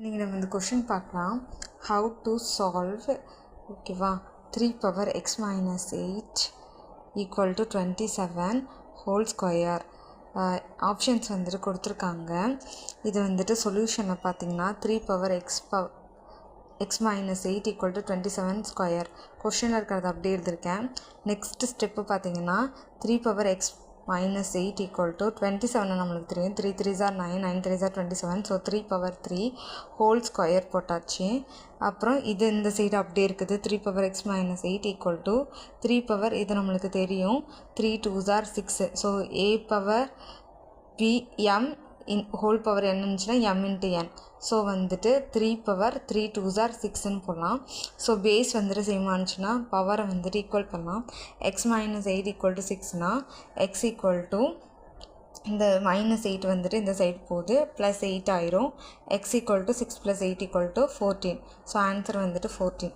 நீங்கள் நம்ம இந்த கொஷின் பார்க்கலாம். ஹவு டு சால்வ் ஓகேவா 3 power x minus 8 equal to 27 whole square. Options வந்துட்டு கொடுத்துருக்காங்க. இது வந்துட்டு சொல்யூஷனில் பார்த்தீங்கன்னா 3 power x minus 8 equal to 27 square. கொஷினில் இருக்கிறது அப்படியே எழுதியிருக்கேன். நெக்ஸ்ட் ஸ்டெப்பு பார்த்தீங்கன்னா 3 power x minus 8 equal to 27 நம்மளுக்கு தெரியும். 3 3s are 9, 9 3s are 27. So 3 power 3 whole square போட்டாச்சு. அப்புறம் இது இந்த சைடு அப்படியே இருக்குது. 3 power x minus 8 equal to 3 power இது நம்மளுக்கு தெரியும். 3 2s are 6. So a power p m in whole power n இருந்துச்சுன்னா m into n. ஸோ வந்துட்டு 3 power 3 2s are 6ன்னு போடலாம். ஸோ பேஸ் வந்துட்டு சேம் ஆனிச்சுன்னா பவரை வந்துட்டு ஈக்குவல் பண்ணலாம். x minus 8 equal to 6னா x equal to இந்த minus 8 வந்துட்டு இந்த சைடு போகுது +8 ஆயிரும். x equal to 6 + 8 equal to 14. So answer வந்துட்டு 14.